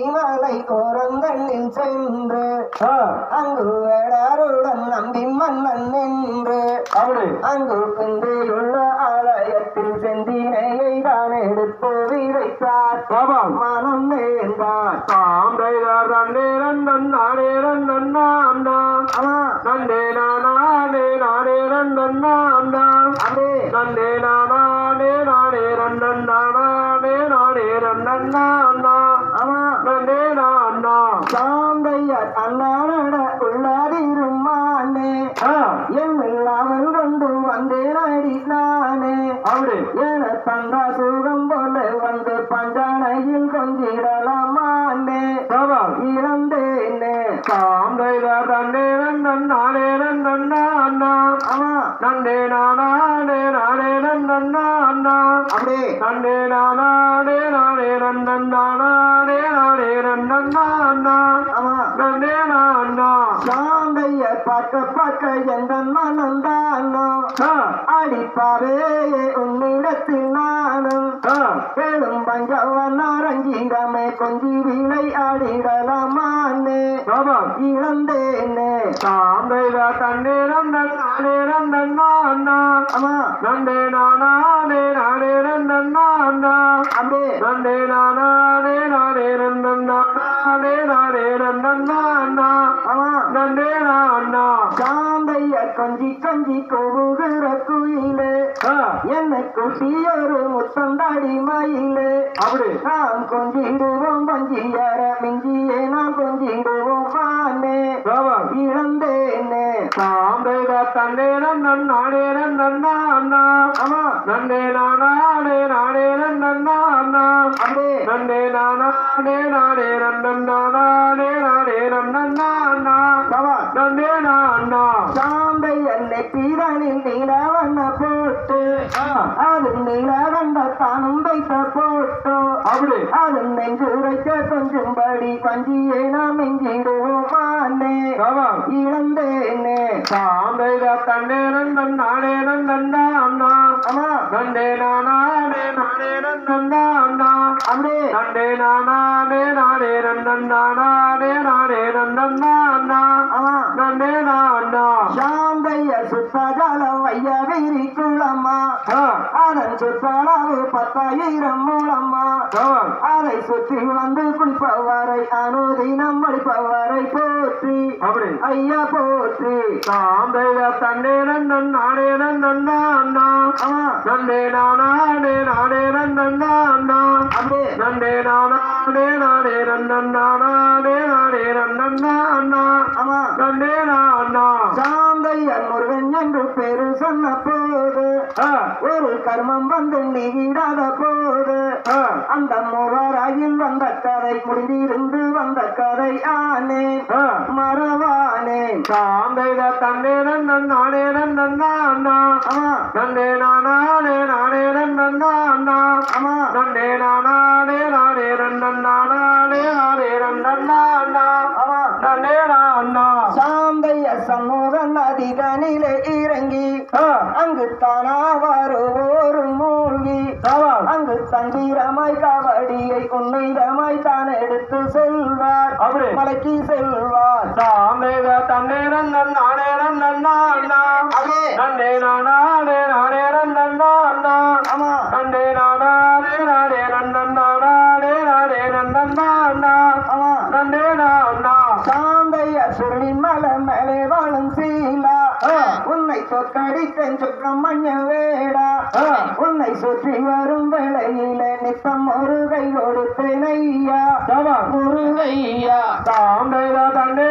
மலை ஓரங்களில் சென்று அங்கு வேடாருடன் நம்பி மன்னன் நின்று அங்கு பிந்தையுள்ள ஆலயத்தில் செந்தினையை தான் எடுத்து விதைத்தார் மனம் நேர்ந்தார் நந்தே நானே சாந்தையார் அண்ணாட உள்ளாதிருமானே என்னாமல் கொண்டு வந்தேன் அடி நானே என தந்தா சுகம் போல வந்து பஞ்சானையில் கொஞ்சிடலாமானே இழந்தேனே சாந்தையார் நந்தே நானே சாந்தைய பார்க்க பார்க்க எந்த மனந்தானோ அடிப்பாவே உன்னிடத்தில் நானும் பெரும் பஞ்சவன் அரங்கிடமே கொஞ்சி விளை ஆடிடலாமானே இழந்தேனே சாந்தையா தன்னே சாந்தைய கொஞ்சி கொஞ்சி கோவுகிற குயிலே என்னை குட்டியொரு முத்தந்தாடி மயிலே நாம் கொஞ்சிடுவோம் பஞ்சியர மிஞ்சியே நாம் கொஞ்சிடுவோம் பானே இழந்தேனே சாந்தையா தன்னே சாந்தை என்னை பீரனில் நீலவண்ண போட்டு அது நீலவண்ண தானும் வைத்த போட்டோ அது நெஞ்சுரைக்க கொஞ்சும்படி பஞ்சியை நாம் எஞ்சிடுவோம் மானே இழந்தேனே சாந்தையா தன்னே சாந்தைய சுத்தஜலம் வைய விரிக்குளம்மா அதன் சுற்றளவு 10,000 மூலம்மா அதை சுற்றி வந்து குளிப்பவரை அனுதினம் படிப்பவரை போற்றி ஐயா போற்றி சாந்தைய தன்னே சாந்தையன் முருகன் என்று பேரு சொன்ன போது ஒரு கர்மம் வந்து நீடாத போது அந்த மூவராயில் வந்த கதை முடிந்திருந்து வந்த கதை ஆனே மறவானே சாந்தைய தன்னே சாந்தைய சமூகம் நதிதனிலே இறங்கி அங்கு தானா வருவோரு மூழ்கி அங்கு தந்திரமாய் கவடியை உன்னிடமாய் தான் எடுத்து செல்வார் மலைக்கு செல்வார் சாந்தைய தன்னே சாந்தைய சுருளி மலை மேலே வாழும் சீலா உன்னை சொற்கடித்தேன் சுப்பிரமணிய வேடா உன்னை சுற்றி வரும் வேளையில நித்தம் ஒரு கை கொடுத்தேன் ஐயா முருகையா சாந்தையா தன்னே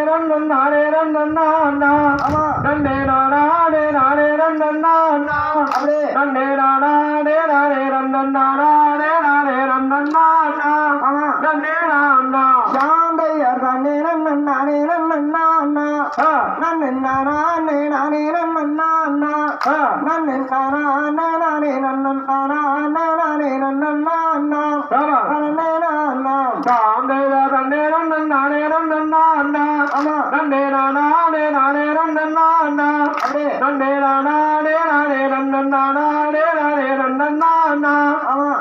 சாந்தையர்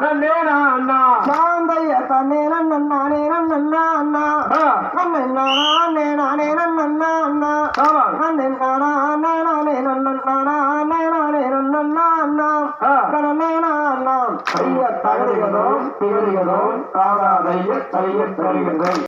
தன்னே சாந்தைய தன்னே நானே நன்னா நானே நானே நானே நன்னா நானே நானே நன்னா கைய தகடுகிறோம் திகழ்கிறோம் காதாதைய கைய தருகிறோம்